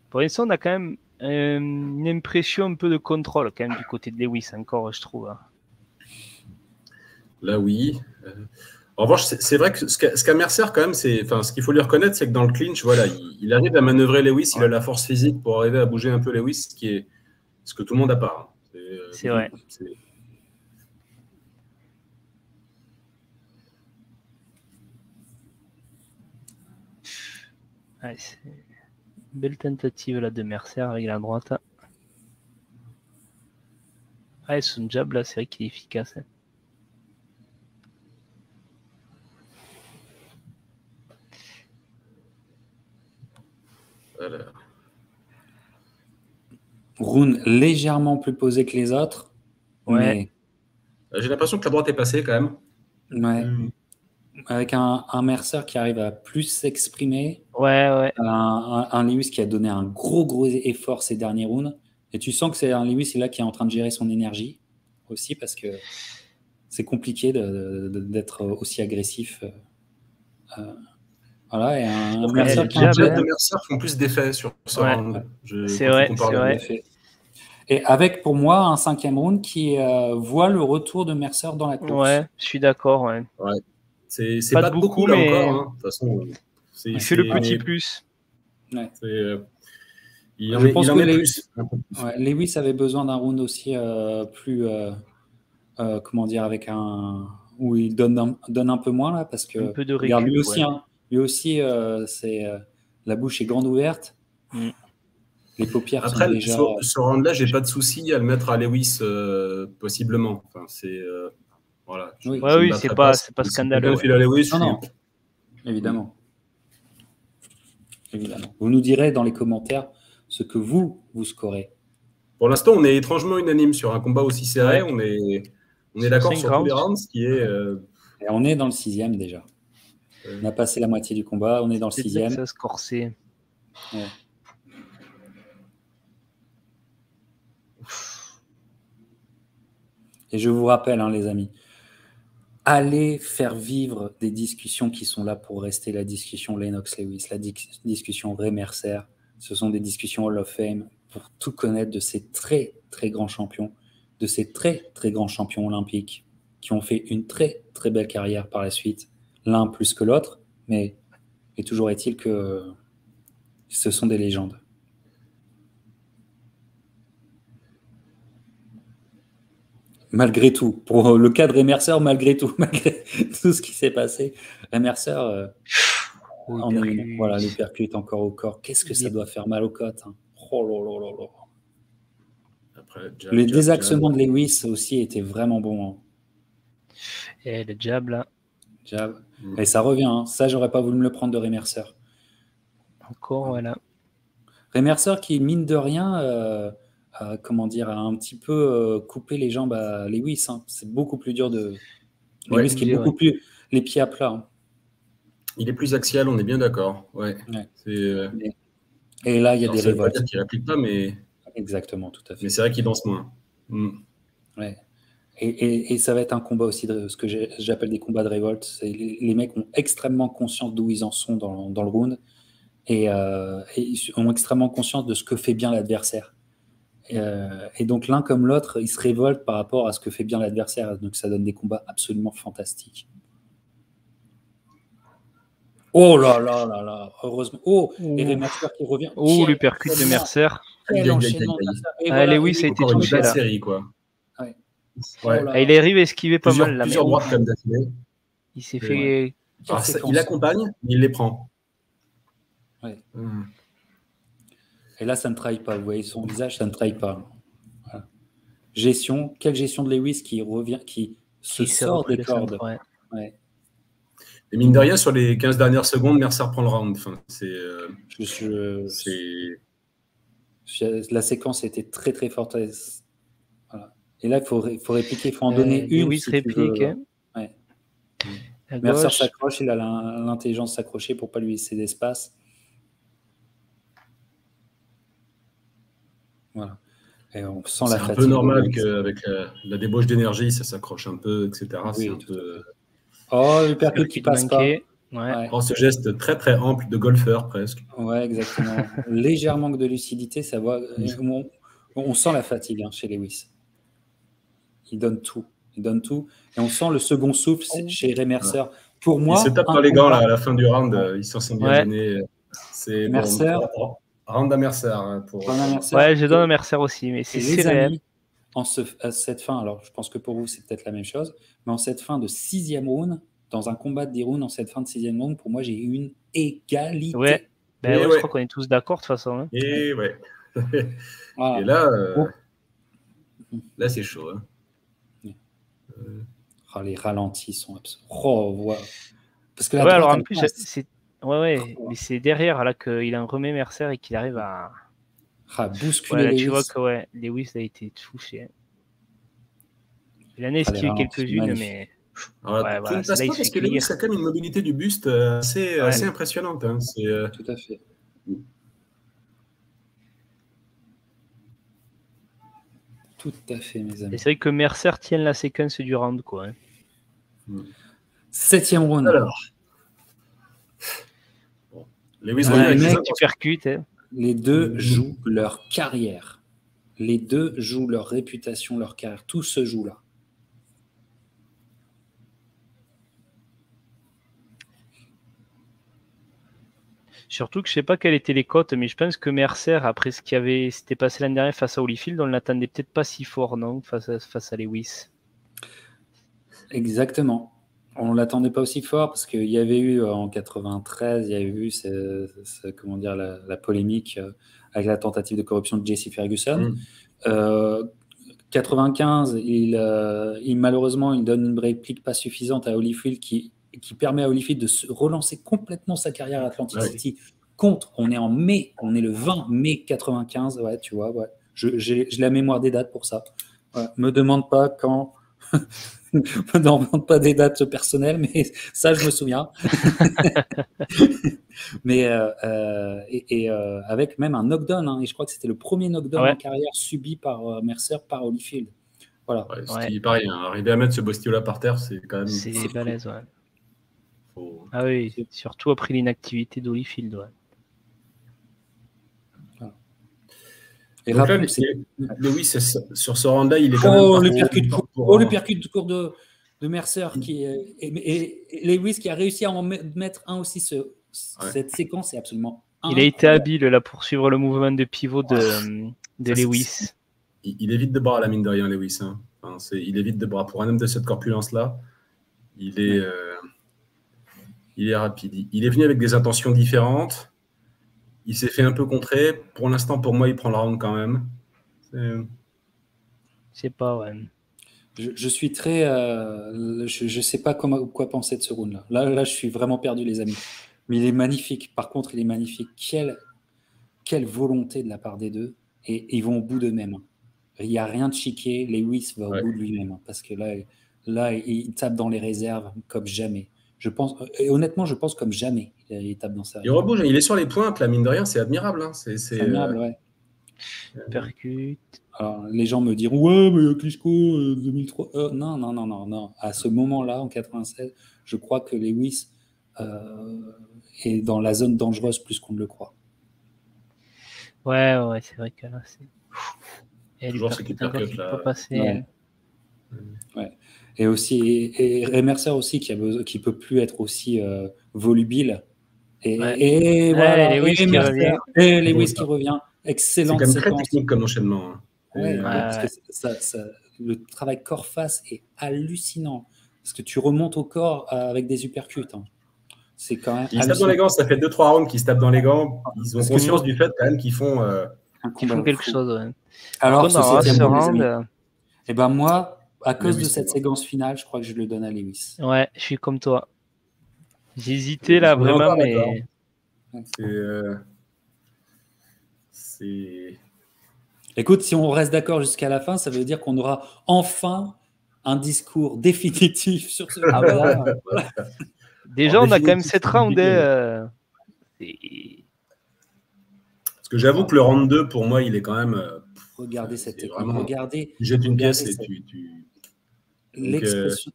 Pour l'instant, on a quand même une impression un peu de contrôle quand même du côté de Lewis encore, je trouve. Là, oui. En revanche, c'est vrai que ce qu'a Mercer, quand même, ce qu'il faut lui reconnaître, c'est que dans le clinch, voilà, il arrive à manœuvrer Lewis, il a la force physique pour arriver à bouger un peu Lewis, ce que tout le monde n'a pas. C'est vrai. Ouais, c'est une belle tentative là de Mercer avec la droite. Son jab là, c'est vrai qu'il est efficace. Hein. Voilà. Round légèrement plus posé que les autres. Ouais. Mais... J'ai l'impression que la droite est passée quand même. Ouais. Avec un Mercer qui arrive à plus s'exprimer. Ouais. Un Lewis qui a donné un gros effort ces derniers rounds. Et tu sens que c'est un Lewis là qui est en train de gérer son énergie aussi parce que c'est compliqué d'être aussi agressif. Voilà, et un Mercer qui a de Mercer font plus d'effets sur ce round. C'est vrai. Et avec pour moi un 5e round qui voit le retour de Mercer dans la course. Ouais, je suis d'accord. Ouais. C'est pas beaucoup là mais... encore. Hein. De toute façon, il fait le petit plus. Ouais. Je pense que Lewis avait besoin d'un round aussi plus, comment dire, avec où il donne un peu moins là, parce que un peu de récup, regarde, lui aussi, la bouche est grande ouverte. Les paupières Après, sont déjà... ce round-là, j'ai pas de souci à le mettre à Lewis possiblement. Enfin, c'est voilà. Oui, c'est pas scandaleux. À Lewis, non. Évidemment. Vous nous direz dans les commentaires ce que vous scorez. Pour l'instant, on est étrangement unanime sur un combat aussi serré. On est d'accord sur tous les rounds, qui est. Et on est dans le 6e déjà. On a passé la moitié du combat, on est dans le 6e. Ça se corsait. Ouais. Et je vous rappelle, les amis, allez faire vivre des discussions qui sont là pour rester, la discussion Lennox-Lewis, la discussion Ray Mercer. Ce sont des discussions Hall of Fame pour tout connaître de ces très, très grands champions, de ces très, très grands champions olympiques qui ont fait une très, très belle carrière par la suite, l'un plus que l'autre, mais toujours est-il que ce sont des légendes. Malgré tout, pour le cas de Ray Mercer, malgré tout ce qui s'est passé, Ray Mercer, l'uppercut encore au corps. Qu'est-ce que ça doit faire mal aux côtes, hein. Oh là là. Après, les désaxements de Lewis aussi étaient vraiment bons. Hein. Et le jab là. Et ça revient. Hein. Ça, j'aurais pas voulu me le prendre de Ray Mercer. Encore, voilà. Ray Mercer qui, mine de rien, a un petit peu coupé les jambes à Lewis. Hein. C'est beaucoup plus dur de... Lewis qui est beaucoup plus les pieds à plat. Hein. Il est plus axial, on est bien d'accord. Ouais. Et là, il y a des révoltes. Ça ne veut pas dire qu'il ne réplique pas, mais... Exactement, tout à fait. Mais c'est vrai qu'il danse moins. Ouais. Et ça va être un combat aussi, de ce que j'appelle des combats de révolte. Les mecs ont extrêmement conscience d'où ils en sont dans le round et ils ont extrêmement conscience de ce que fait bien l'adversaire. Et donc l'un comme l'autre, ils se révoltent par rapport à ce que fait bien l'adversaire. Donc ça donne des combats absolument fantastiques. Oh là là là là, heureusement. Oh, et Ray Mercer qui revient. Oh, le percute de Mercer. Quel enchaînement de Mercer. Allez, oui, ça a été touché là. Série, quoi. Ouais. Ouais. Oh, il arrive à esquiver pas mal là. Plusieurs droites comme d'affilée. Il s'est fait. Alors, il accompagne, mais il les prend. Ouais. Et là, ça ne trahit pas. Vous voyez son visage, ça ne trahit pas. Voilà. Quelle gestion de Lewis qui revient, qui sort des cordes. Ouais. Et mine de rien, sur les 15 dernières secondes, Mercer prend le round. Enfin, la séquence était très très forte. Voilà. Et là, il faut répliquer, il faut en donner une. Lewis réplique. Ouais. Mercer s'accroche, il a l'intelligence s'accrocher pour ne pas lui laisser d'espace. Voilà. Et on sent la fatigue. C'est un peu normal qu'avec la débauche d'énergie, ça s'accroche un peu, etc. Oui, c'est un peu... Oh, le percute qui passe pas. Ouais. Oh, ce geste très très ample de golfeur presque. Ouais, exactement. Léger manque de lucidité, ça va. On sent la fatigue chez Lewis. Il donne tout. Et on sent le second souffle chez Ray Mercer. Pour moi, il se tape par les gants là, à la fin du round. Il s'en sent bien gêné. C'est Mercer. Round à Mercer. Ouais, je donne à Mercer aussi, mais c'est réel. Cette fin, alors je pense que pour vous c'est peut-être la même chose, mais en cette fin de 6e round, dans un combat de 10 rounds, en cette fin de 6e round, pour moi j'ai eu une égalité. Ouais, je crois qu'on est tous d'accord de toute façon. Hein. Et ouais. Voilà. Et là, là c'est chaud. Hein. Les ralentis sont absolument. Oh, voilà. Parce que alors en plus, mais c'est derrière là qu'il en remet Mercer et qu'il arrive à bousculer Lewis. Tu vois que Lewis a été touché. Il en a esquivé quelques-unes, mais tu ne passes pas parce que Lewis a quand même une mobilité du buste assez impressionnante. Hein. Tout à fait. Tout à fait, mes amis. Et c'est vrai que Mercer tient la séquence du round, quoi. Hein. 7e round. Alors. Lewis qui percute. Hein. Les deux jouent leur carrière. Les deux jouent leur réputation, leur carrière. Tout se joue là. Surtout que je ne sais pas quelles étaient les cotes, mais je pense que Mercer, après ce qui s'était passé l'année dernière face à Holyfield, on ne l'attendait peut-être pas si fort, non, face à Lewis. Exactement. On ne l'attendait pas aussi fort parce qu'il y avait eu en 93, il y avait eu la polémique avec la tentative de corruption de Jesse Ferguson. 95, malheureusement, il donne une réplique pas suffisante à Holyfield qui permet à Holyfield de se relancer complètement sa carrière à Atlantic City. On est en mai, on est le 20 mai 95, ouais, tu vois, ouais. J'ai la mémoire des dates pour ça. Ouais, me demande pas quand... me demande pas des dates personnelles, mais ça, je me souviens. Mais avec même un knockdown, et je crois que c'était le premier knockdown en carrière subi par Mercer par Holyfield. Voilà. Ce qui pareil, arriver à mettre ce Bostio-là par terre, c'est quand même... C'est balèze, ouais. Ah oui, surtout après l'inactivité d'Holyfield, ouais. Et donc là, Lewis, sur ce round-là, il est quand même... le percute du cours de Mercer et Lewis qui a réussi à en mettre un aussi. Cette séquence est absolument incroyable. Il a été habile là pour suivre le mouvement de pivot de Lewis. Il évite de bras, la mine de rien, Lewis. Hein. Enfin, il évite de bras. Pour un homme de cette corpulence-là, il est rapide. Il est venu avec des intentions différentes. Il s'est fait un peu contrer. Pour l'instant, pour moi, il prend le round quand même. Je sais pas, ouais. Je suis très... je sais pas quoi penser de ce round-là. Là, je suis vraiment perdu, les amis. Mais il est magnifique. Par contre, il est magnifique. Quelle volonté de la part des deux. Et ils vont au bout d'eux-mêmes. Il n'y a rien de chiqué. Lewis va au bout de lui-même. Parce que là, il tape dans les réserves comme jamais. Et honnêtement, je pense comme jamais. Il tape dans ça. Il rebouge, il est sur les pointes, la mine de rien, c'est admirable. Hein. C'est admirable, ouais. Percute. Alors, les gens me diront ouais, mais Klitschko 2003. Non. À ce moment-là, en 96, je crois que Lewis est dans la zone dangereuse plus qu'on ne le croit. Ouais, c'est vrai que là, c'est. Et toujours ce qui percute là. Passer. Ouais. Et aussi, et Mercer aussi qui peut plus être aussi volubile. Et voilà, Lewis qui revient. Et Lewis qui revient. Excellente séquence. C'est quand même très technique comme enchaînement. Parce que le travail corps-face est hallucinant. Parce que tu remontes au corps avec des uppercuts. Hein. C'est quand même. Ils se tapent dans les gants, ça fait 2-3 rounds qu'ils se tapent dans les gants. Ils ont conscience du fait quand même qu'ils font, quelque chose. Ouais. Alors, ce round. Et ben moi, à cause de cette séquence finale, je crois que je le donne à Lewis. Ouais, je suis comme toi. J'hésitais là vraiment, mais. C'est. Écoute, si on reste d'accord jusqu'à la fin, ça veut dire qu'on aura enfin un discours définitif sur ce voilà. Déjà, on a quand même 7 rounds. Parce que j'avoue que le round 2, pour moi, il est quand même. Regardez cette technique. Regardez. Tu jettes une pièce et tu. L'expression.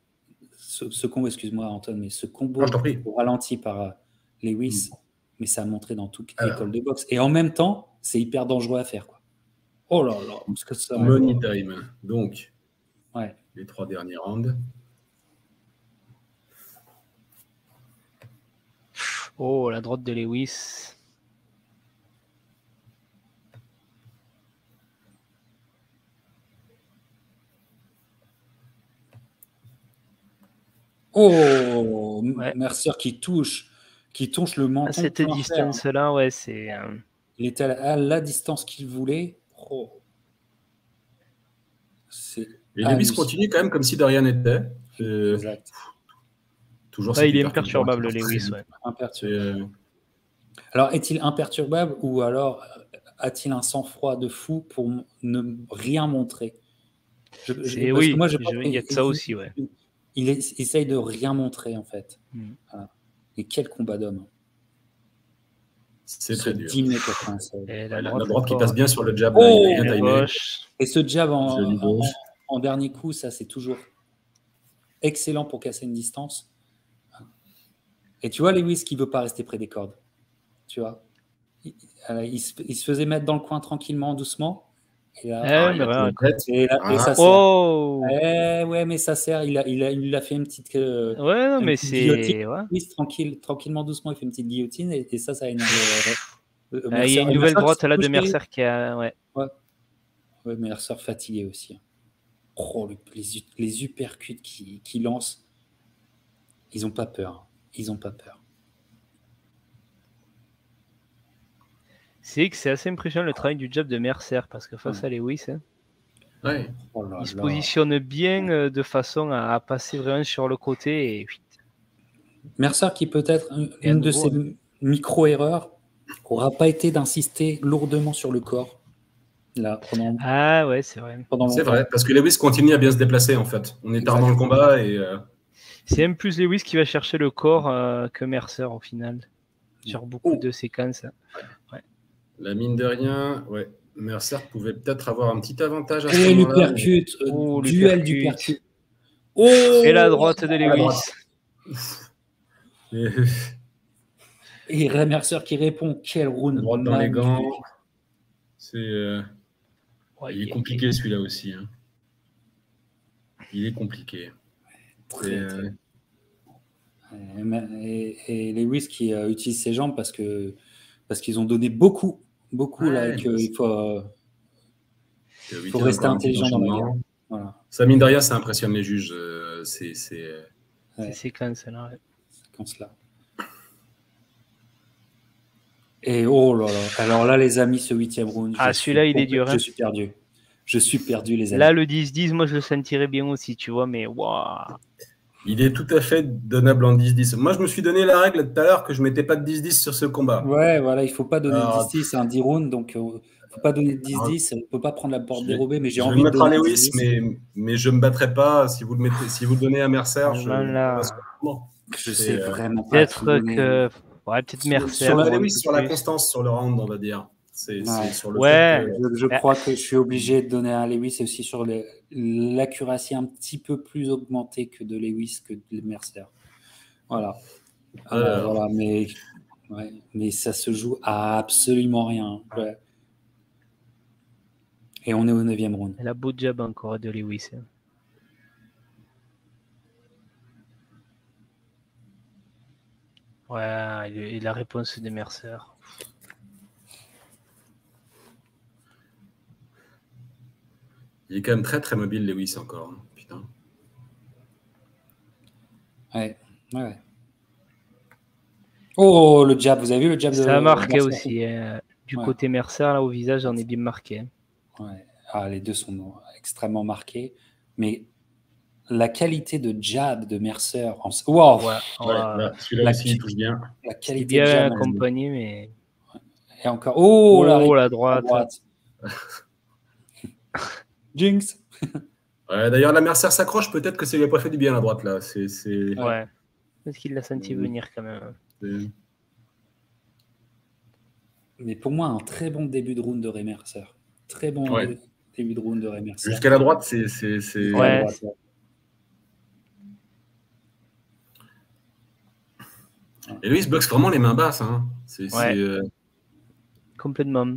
Ce combo, excuse-moi Antoine, mais ce combo au ralenti par Lewis, mais ça a montré dans toute l'école de boxe. Et en même temps, c'est hyper dangereux à faire. Quoi. Oh là là, parce que ça. Money time. Donc, les 3 derniers rounds. Oh, la droite de Lewis. Oh, Mercer qui touche le menton. À cette distance-là, c'est. Il était à la distance qu'il voulait. Oh. Et Lewis continue quand même comme si de rien n'était. Exact. Toujours il est imperturbable, Lewis. Imperturbable. Alors, est-il imperturbable ou alors a-t-il un sang-froid de fou pour ne rien montrer? Il y a de ça aussi, ouais. Il essaye de rien montrer, en fait. Voilà. Et quel combat d'homme. C'est très dur. Et la droite qui passe bien sur le jab. Et ce jab en dernier coup, ça, c'est toujours excellent pour casser une distance. Et tu vois, Lewis qui ne veut pas rester près des cordes. Tu vois, il se faisait mettre dans le coin tranquillement, doucement. Et là, ça sert. Mais ça sert. Il a fait une petite. Mais c'est. Tranquillement, doucement, il fait une petite guillotine et ça a énervé. Il y a une nouvelle droite là de Mercer qui a. Ouais, Mercer fatigué aussi. Oh, les uppercuts qui lancent, ils n'ont pas peur. C'est que c'est assez impressionnant le travail du jab de Mercer parce que face à Lewis, il se positionne bien de façon à passer vraiment sur le côté. Et... Mercer qui peut-être une de ses micro-erreurs n'aura pas été d'insister lourdement sur le corps. Là, c'est vrai. C'est vrai, parce que Lewis continue à bien se déplacer en fait. On est tard dans le combat et. C'est même plus Lewis qui va chercher le corps que Mercer au final, sur beaucoup de séquences. La mine de rien, Mercer pouvait peut-être avoir un petit avantage à ce moment-là. Duel du percute. Et la droite de Lewis. Et Mercer qui répond, quel round. Droite dans les gants. Il est compliqué celui-là aussi. Hein. Il est compliqué. Et Lewis qui utilise ses jambes parce qu'ils ont donné beaucoup là, et qu'il faut rester intelligent dans la guerre. Voilà. Ça, mine de rien, ça impressionne les juges. Ces séquences-là. Et oh là là. Alors là, les amis, ce 8e round. Celui-là, il est dur. Je suis perdu. Les amis. Là, le 10-10, moi, je le sentirais bien aussi, tu vois, mais waouh. Il est tout à fait donnable en 10-10. Moi, je me suis donné la règle tout à l'heure que je ne mettais pas de 10-10 sur ce combat. Ouais, voilà, il ne faut pas donner 10-10, c'est un 10 rounds, donc il ne faut pas donner 10-10, on ne peut pas prendre la porte dérobée, mais j'ai envie de donner 10-10. Mais je ne me battrai pas si vous le donnez à Mercer. Je sais vraiment pas. Peut-être que... peut-être Mercer. Sur la constance, sur le round, on va dire. C'est sur le ouais. Je crois que je suis obligé de donner à Lewis aussi sur l'accuracy un petit peu plus augmentée que de Lewis que de Mercer. Voilà. Voilà, mais ça se joue à absolument rien. Ouais. Et on est au 9e round. Elle a beau job encore de Lewis. Ouais, et la réponse de Mercer. Il est quand même très très mobile, Lewis, encore. Hein. Putain. Ouais. Oh, le jab, vous avez vu le jab de Ça a marqué Mercer aussi. Du côté Mercer, là, au visage, on est bien marqué. Ouais. Ah, les deux sont extrêmement marqués. Mais la qualité de jab de Mercer. Wow. Celui-là aussi, il touche bien. La qualité bien de jab. accompagné, mais. Et encore. Oh, la droite. Jinx. D'ailleurs, la Mercer s'accroche. Peut-être que ça lui a pas fait du bien, la droite, là. Ouais. Peut-être qu'il l'a senti venir, quand même. Mais pour moi, un très bon début de round de Ray Mercer. Très bon début de round de Ray Mercer. Jusqu'à la droite, c'est... Ouais. Et Lewis boxe vraiment les mains basses. Hein. Complètement.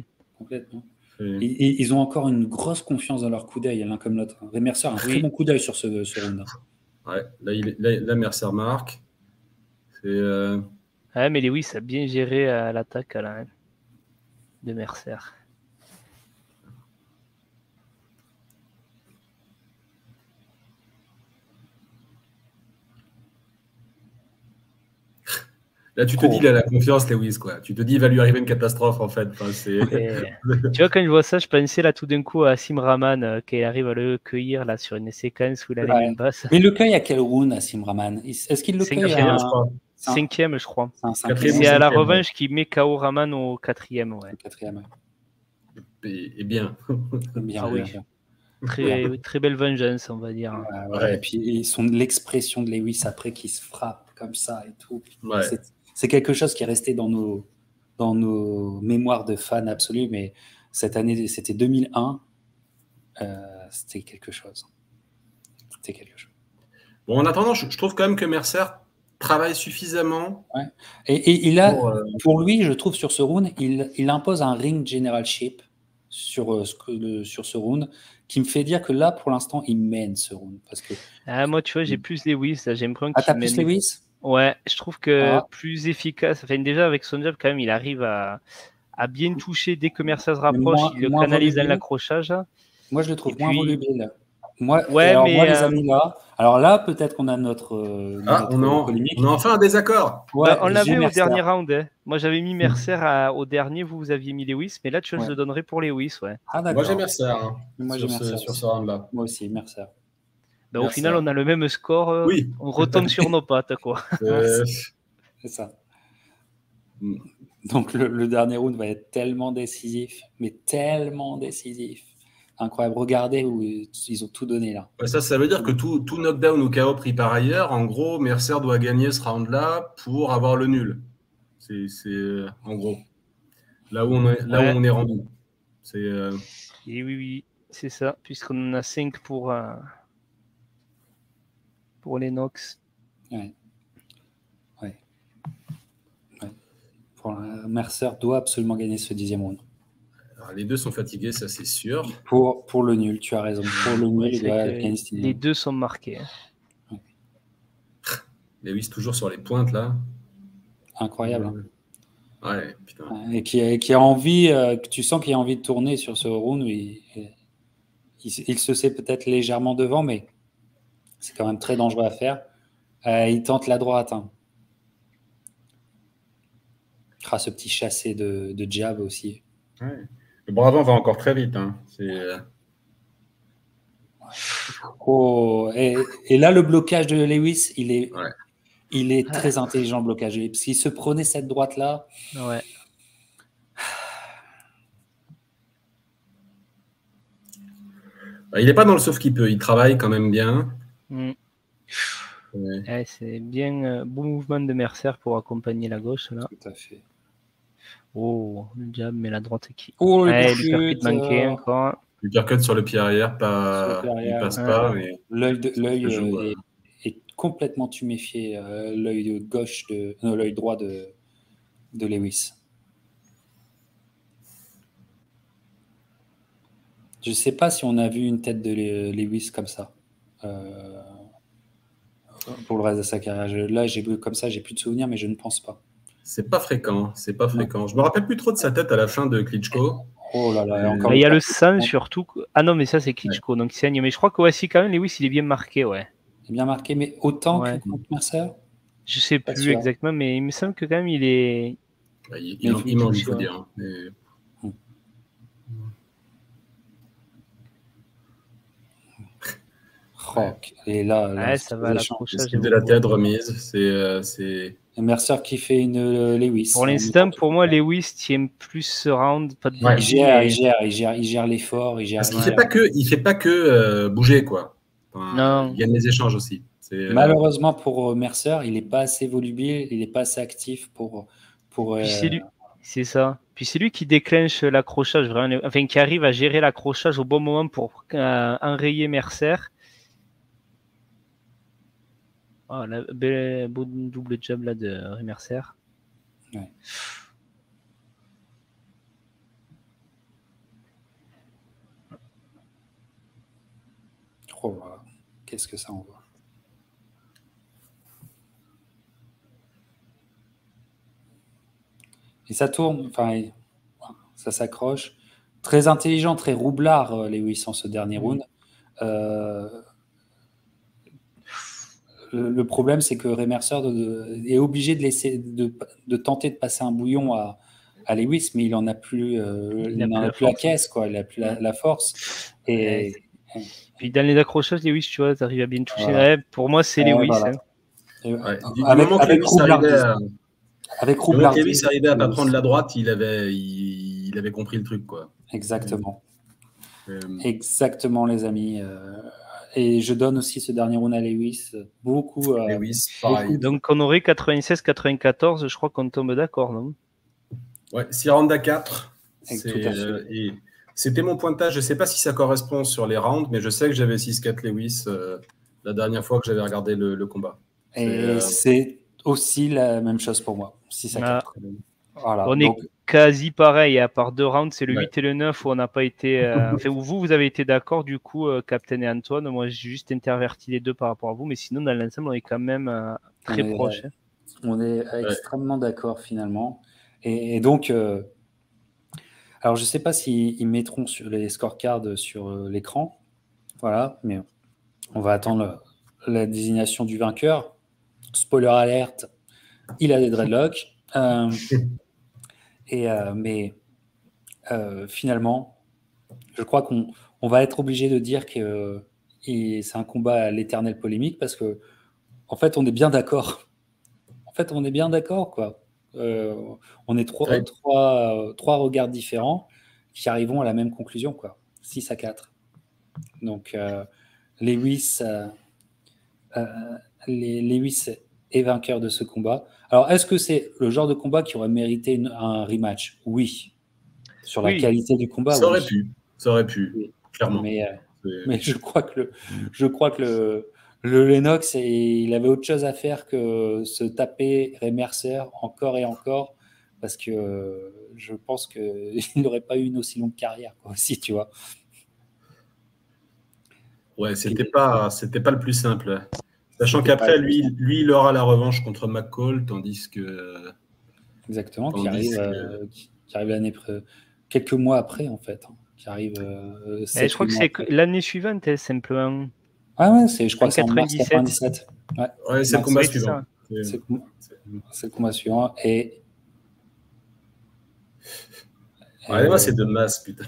Ils ont encore une grosse confiance dans leur coup d'œil, l'un comme l'autre. Ray Mercer a un très bon coup d'œil sur ce round. Ouais, là, Mercer marque. Ouais, mais Lewis a bien géré l'attaque de Mercer. Là, tu te dis, il a la confiance, Lewis, quoi. Tu te dis, il va lui arriver une catastrophe, en fait. Enfin, tu vois, quand je vois ça, je pensais là tout d'un coup à Asim Rahman qui arrive à le cueillir là sur une séquence où il a les mains basses. Mais le cueille à quel round, Asim Rahman? Est-ce qu'il le cueille à... Cinquième, je crois. C'est à la revanche qui met KO Rahman au 4e. Ouais. Et bien. Très belle vengeance, on va dire. Et puis l'expression de Lewis après qui se frappe comme ça et tout. C'est quelque chose qui est resté dans nos mémoires de fans absolus, mais cette année, c'était 2001, c'était quelque chose. Bon, en attendant, je trouve quand même que Mercer travaille suffisamment. Ouais. Et il a, pour lui, je trouve, sur ce round, il impose un ring generalship sur ce round, qui me fait dire que là, pour l'instant, il mène ce round. Parce que... moi, tu vois, j'ai plus Lewis. J'ai l'impression qu'il t'as plus Lewis ? Ouais, je trouve que plus efficace. Enfin, déjà, avec son job, quand même, il arrive à bien toucher dès que Mercer se rapproche. Il le canalise dans l'accrochage. Moi, je le trouve moins volubile. Moi, les amis, là... Alors là, peut-être qu'on a notre polémique. On a enfin un désaccord. On l'avait au dernier round. Hein. Moi, j'avais mis Mercer au dernier. Vous aviez mis Lewis. Mais là, tu vois, je le donnerai pour Lewis. Ouais. Moi, j'ai Mercer. Sur ce round-là. Moi aussi, Mercer. Au final, on a le même score. Oui. On retombe sur nos pattes, quoi. C'est ça. Donc, le dernier round va être tellement décisif. Mais tellement décisif. Incroyable. Regardez où ils ont tout donné là. Ça veut dire que tout knockdown ou KO pris par ailleurs, en gros, Mercer doit gagner ce round-là pour avoir le nul. C'est en gros là où on est rendu. Et oui, c'est ça, puisqu'on en a 5 pour les Nox. Mercer doit absolument gagner ce 10e round. Alors, les deux sont fatigués, ça c'est sûr. Pour le nul, tu as raison. Pour le nul, il doit gagner ce 10e. Les deux sont marqués. Lewis toujours sur les pointes là. Incroyable. Ouais, putain. Et qui a envie, que tu sens qu'il a envie de tourner sur ce round. Il se sait peut-être légèrement devant, mais c'est quand même très dangereux à faire. Il tente la droite. Ce petit chassé de jab aussi. Ouais. Le bras avant va encore très vite. Et là, le blocage de Lewis, il est très intelligent, le blocage. Parce qu'il se prenait cette droite-là. Ouais. Il n'est pas dans le sauf qu'il peut. Il travaille quand même bien. C'est bien beau mouvement de Mercer pour accompagner la gauche. Là. Tout à fait. Oh, le jab, mais la droite qui. Oh, le percut manqué encore. Le percut sur le pied arrière, il passe pas. L'œil est complètement tuméfié, l'œil gauche l'œil droit de Lewis. Je ne sais pas si on a vu une tête de Lewis comme ça pour le reste de sa carrière. Là, j'ai vu comme ça, j'ai plus de souvenirs, mais je ne pense pas. C'est pas fréquent, c'est pas fréquent. Je me rappelle plus trop de sa tête à la fin de Klitschko. Oh là là, encore. Il y a le sang surtout. Ah non, mais ça c'est Klitschko, donc il saigne. Mais je crois que si quand même Lewis il est bien marqué, ouais. Il est bien marqué, mais autant que contre Mercer. Je sais plus exactement, mais il me semble que quand même il est. Il manque, il faut dire. Mais... Et là, ça va, l'accrochage. C'est de la tête remise. C'est Mercer qui fait une Lewis. Pour l'instant, pour moi, Lewis tient plus ce round. Pas de il gère l'effort. Parce qu'il ne fait pas que bouger, quoi. Non. Il y a des échanges aussi. Malheureusement pour Mercer, il n'est pas assez volubile, il n'est pas assez actif pour c'est ça. Puis c'est lui qui déclenche l'accrochage, vraiment. Enfin, qui arrive à gérer l'accrochage au bon moment pour enrayer Mercer. Oh, beau double job là de Mercer. Ouais. Oh, voilà. Qu'est-ce que ça envoie? Et ça tourne, enfin, ça s'accroche. Très intelligent, très roublard, Lewis, en ce dernier round. Le problème, c'est que Ray Mercer est obligé de tenter de passer un bouillon à Lewis, mais il n'en a plus, la caisse, quoi. Il n'a plus la force. Et puis dans les accrochages, Lewis, tu vois, tu arrives à bien toucher. Voilà. Pour moi, c'est Lewis. Voilà. Avec Roublard, Lewis arrivait à ne pas prendre la droite, il avait compris le truc, quoi. Exactement. Exactement, les amis. Et je donne aussi ce dernier round à Lewis. Beaucoup. Lewis, pareil. Donc, on aurait 96-94, je crois qu'on tombe d'accord, non? Ouais, 6 rounds à 4. C'était mon pointage. Je ne sais pas si ça correspond sur les rounds, mais je sais que j'avais 6-4 Lewis la dernière fois que j'avais regardé le combat. Et c'est aussi la même chose pour moi. 6 à 4. Voilà. On est quasi pareil, à part 2 rounds, c'est le 8 et le 9 où on n'a pas été. Enfin, où vous avez été d'accord, du coup, Captain et Antoine. Moi, j'ai juste interverti les deux par rapport à vous, mais sinon, dans l'ensemble, on est quand même très proches. On est extrêmement d'accord, finalement. Et donc, alors, je ne sais pas s'ils mettront sur les scorecards sur l'écran. Voilà, mais on va attendre la désignation du vainqueur. Spoiler alerte, il a des dreadlocks. Mais finalement, je crois qu'on va être obligé de dire que c'est un combat à l'éternelle polémique parce que, en fait, on est bien d'accord. Quoi. On est trois regards différents qui arrivons à la même conclusion, quoi. 6 à 4. Donc, Lewis est vainqueur de ce combat. Alors, est-ce que c'est le genre de combat qui aurait mérité un rematch? Oui. Sur la qualité du combat, ça aurait pu, oui. Clairement. Mais je crois que le Lennox, il avait autre chose à faire que se taper Ray Mercer encore et encore, parce que je pense qu'il n'aurait pas eu une aussi longue carrière, quoi, aussi, tu vois. Ouais, c'était pas le plus simple. Sachant qu'après, lui, il aura la revanche contre McCall, tandis que... Exactement, qui arrive l'année quelques mois après, en fait. Qui arrive. Je crois que c'est l'année suivante, simplement. Ah ouais, je crois que c'est en 97. Ouais, c'est le combat suivant. C'est le combat suivant. Et moi, c'est de masse, putain.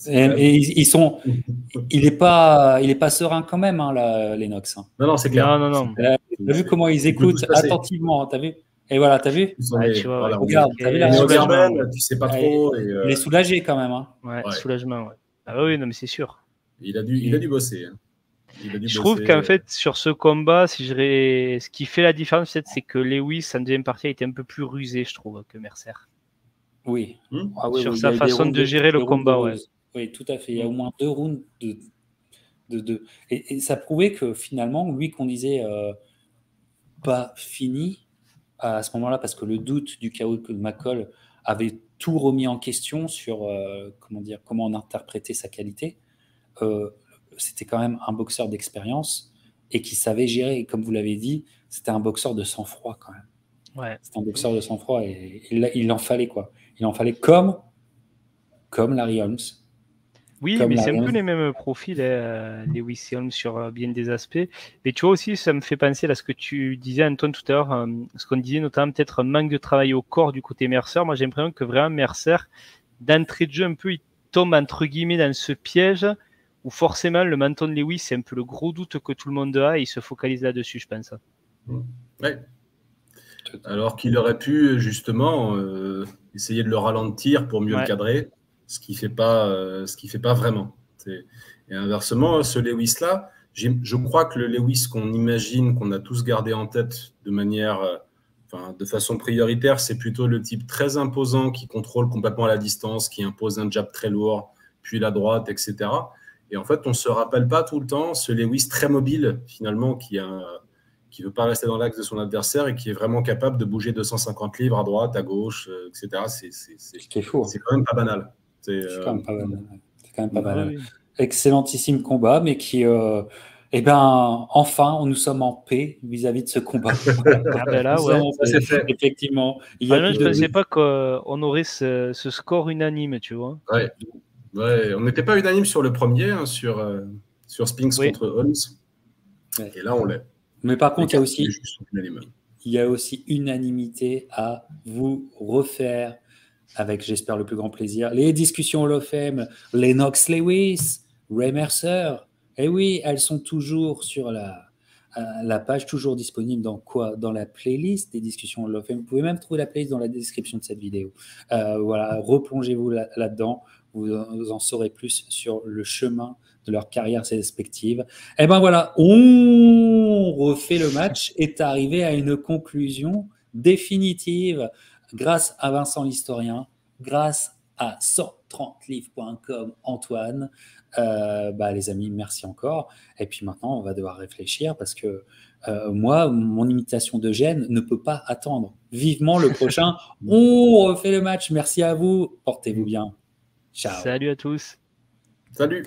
Et il est pas serein quand même, hein, Lennox. Non, c'est clair. Non. T'as vu comment ils écoutent attentivement, t'as vu? Et voilà, t'as vu? Regarde, t'as vu la soulagement, tu sais pas trop. Il est soulagé quand même. Hein. Ouais, soulagement. Ouais. Ah oui, non, mais c'est sûr. Il a dû bosser. Hein. Je trouve qu'en fait, sur ce combat, ce qui fait la différence, c'est que Lewis, en deuxième partie, a été un peu plus rusé, je trouve, que Mercer. Oui. Sur sa façon de gérer le combat. Ouais. Oui, tout à fait. Il y a au moins 2 rounds et ça prouvait que finalement, lui qu'on disait pas fini à ce moment-là, parce que le doute du chaos de McCall avait tout remis en question sur comment on interprétait sa qualité. C'était quand même un boxeur d'expérience et qui savait gérer. Et comme vous l'avez dit, c'était un boxeur de sang-froid quand même. Ouais. C'était un boxeur de sang-froid et il en fallait quoi. Il en fallait comme Larry Holmes. Oui, mais c'est un peu les mêmes profils, Lewis Holmes sur bien des aspects. Mais tu vois aussi, ça me fait penser à ce que tu disais, Antoine, tout à l'heure, ce qu'on disait notamment peut-être un manque de travail au corps du côté Mercer. Moi, j'ai l'impression que vraiment Mercer, d'entrée de jeu un peu, il tombe entre guillemets dans ce piège où forcément le menton de Lewis, c'est un peu le gros doute que tout le monde a et il se focalise là-dessus, je pense. Ouais. Alors qu'il aurait pu justement essayer de le ralentir pour mieux le cadrer, ce qui fait pas vraiment. Et inversement, ce Lewis-là, je crois que le Lewis qu'on imagine, qu'on a tous gardé en tête de façon prioritaire, c'est plutôt le type très imposant qui contrôle complètement la distance, qui impose un jab très lourd, puis la droite, etc. Et en fait, on ne se rappelle pas tout le temps ce Lewis très mobile, finalement, qui ne veut pas rester dans l'axe de son adversaire et qui est vraiment capable de bouger 250 livres à droite, à gauche, etc. C'est quand même pas banal. C'est quand même pas banal. Oui. Excellentissime combat, mais qui... enfin, nous sommes en paix vis-à-vis de ce combat. Ah ben là, ouais. Effectivement. Je ne pensais pas qu'on aurait ce score unanime, tu vois. Ouais, on n'était pas unanime sur le premier, sur Spinks contre Holmes. Ouais. Et là, on l'est. Mais par contre, il y a aussi unanimité à vous refaire avec, j'espère, le plus grand plaisir, les discussions Hall of Fame, Lennox Lewis, Ray Mercer. Et oui, elles sont toujours sur la page, toujours disponible dans la playlist des discussions Hall of Fame. Vous pouvez même trouver la playlist dans la description de cette vidéo. Voilà, replongez-vous là-dedans. Vous en saurez plus sur le chemin de leur carrière respective. Et ben voilà, on refait le match, est arrivé à une conclusion définitive grâce à Vincent l'historien, grâce à 130livres.com, Antoine. Les amis, merci encore. Et puis maintenant, on va devoir réfléchir parce que moi, mon imitation d'Eugène ne peut pas attendre. Vivement le prochain, on refait le match. Merci à vous. Portez-vous bien. Ciao. Salut à tous. Salut.